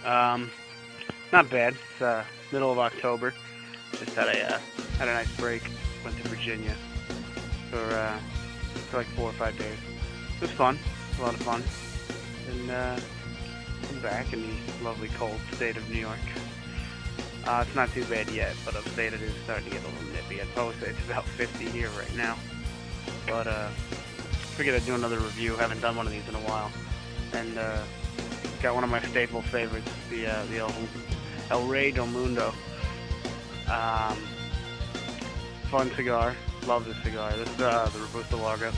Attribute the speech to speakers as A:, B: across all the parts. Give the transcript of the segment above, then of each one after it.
A: Not bad. It's middle of October. Just had a nice break. Went to Virginia for like 4 or 5 days. It was fun. A lot of fun. And I'm back in the lovely cold state of New York. It's not too bad yet, but upstate it is starting to get a little nippy. I'd probably say it's about 50 here right now. But figured I'd do another review. Haven't done one of these in a while. And got one of my staple favorites, the El Rey Del Mundo. Fun cigar. Love this cigar. This is the Robusto Larga.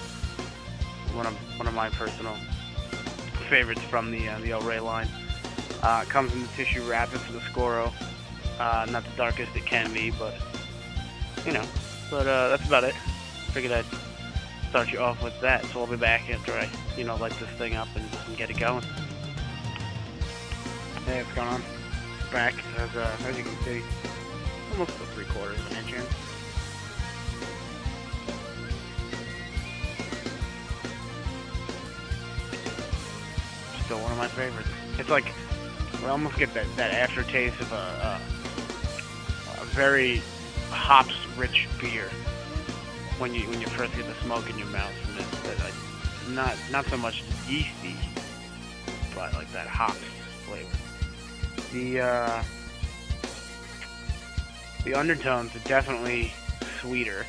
A: One of my personal favorites from the El Rey line. It comes in the tissue wrap. It's the Scoro. Not the darkest it can be, but you know. But that's about it. Figured I'd start you off with that. So I'll be back after I, light this thing up and get it going. Hey, what's going on? Back as you can see, almost 3/4 of an inch in. Still one of my favorites. It's like I almost get that aftertaste of a very hops-rich beer when you first get the smoke in your mouth from it. Not so much yeasty, but like that hops flavor. The undertones are definitely sweeter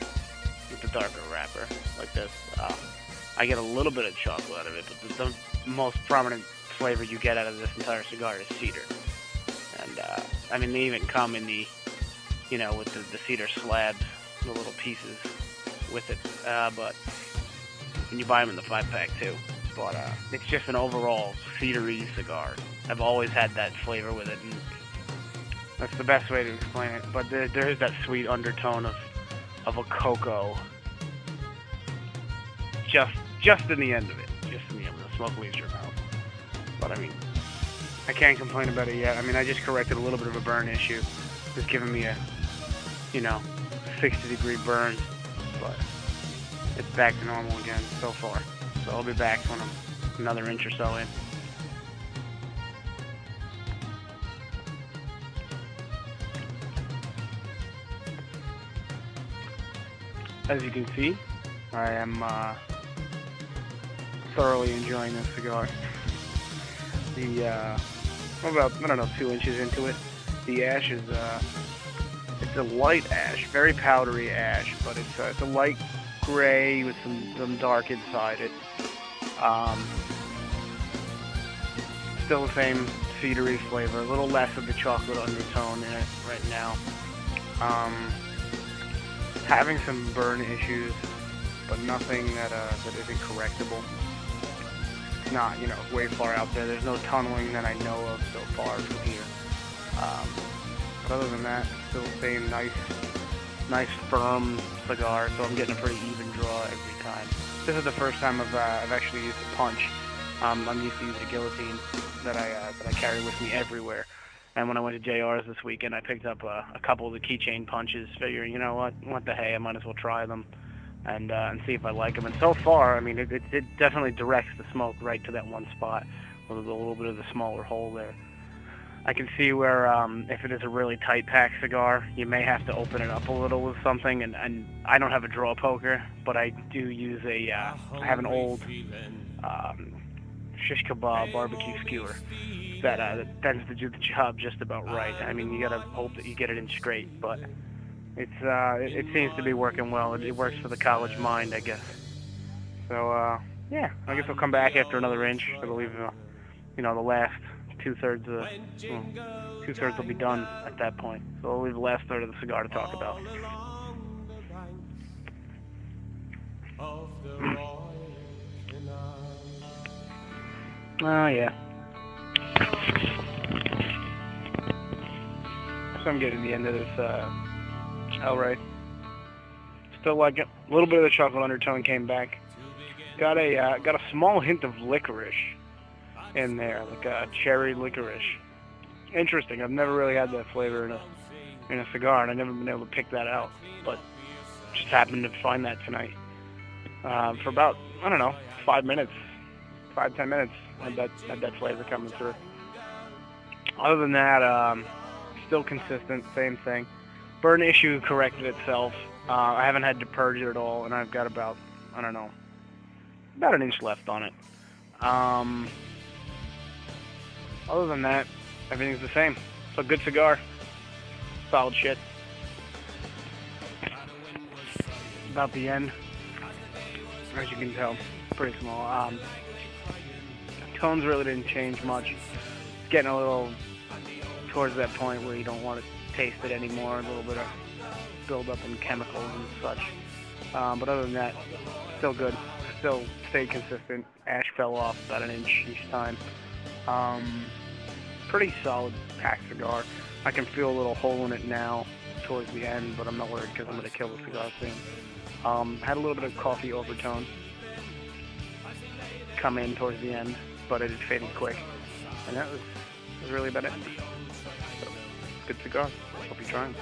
A: with the darker wrapper like this. I get a little bit of chocolate out of it, but the most prominent flavor you get out of this entire cigar is cedar. And I mean, they even come in the, with the cedar slabs, the little pieces with it. But and you buy them in the 5-pack too. But it's just an overall cedary cigar. I've always had that flavor with it, and that's the best way to explain it. But there is that sweet undertone of a cocoa just in the end of it. Just in the end of the smoke leaves your mouth. But I mean, I can't complain about it yet. I mean, I just corrected a little bit of a burn issue. It's giving me a 60-degree burn, but it's back to normal again so far. So I'll be back when I'm another inch or so in. As you can see, I am thoroughly enjoying this cigar. I'm about, 2 inches into it. The ash is, it's a light ash, very powdery ash, but it's a light gray with some dark inside it. Still the same cedary flavor, a little less of the chocolate undertone in it right now. Having some burn issues, but nothing that isn't correctable. It's not, way far out there. There's no tunneling that I know of so far from here. But other than that, still the same nice firm cigar. So I'm getting a pretty even draw every time. This is the first time I've actually used a punch. I'm used to using a guillotine that I carry with me everywhere. And when I went to JR's this weekend, I picked up a couple of the keychain punches, figuring, you know what the hey, I might as well try them and see if I like them. And so far, I mean, it definitely directs the smoke right to that one spot with a little bit of the smaller hole there. I can see where if it is a really tight pack cigar, you may have to open it up a little with something. And I don't have a draw poker, but I do use I have an old shish kebab barbecue skewer that tends to do the job just about right. I mean, you gotta hope that you get it in straight, but it seems to be working well. It works for the college mind, I guess. So yeah, I guess I'll come back after another inch. I believe the last two-thirds will be done at that point. So I'll leave the last third of the cigar to talk about. Oh yeah. So I'm getting the end of this El Rey. Still like it. A little bit of the chocolate undertone came back. Got a small hint of licorice in there, like a cherry licorice. Interesting. I've never really had that flavor in a cigar, and I've never been able to pick that out. But just happened to find that tonight. For about 5 minutes, 5-10 minutes, had that flavor coming through. Other than that, still consistent, same thing. Burn issue corrected itself. I haven't had to purge it at all, and I've got about, I don't know, about an inch left on it. Other than that, everything's the same. It's a good cigar. Solid shit. About the end, as you can tell, pretty small. Tones really didn't change much. It's getting a little towards that point where you don't want to taste it anymore. A little bit of buildup in chemicals and such. But other than that, still good. Still stayed consistent. Ash fell off about an inch each time. Pretty solid packed cigar. I can feel a little hole in it now towards the end, but I'm not worried because I'm going to kill the cigar soon. Had a little bit of coffee overtone come in towards the end, but it faded quick. And that was really about it. So, good cigar. Hope you try 'em.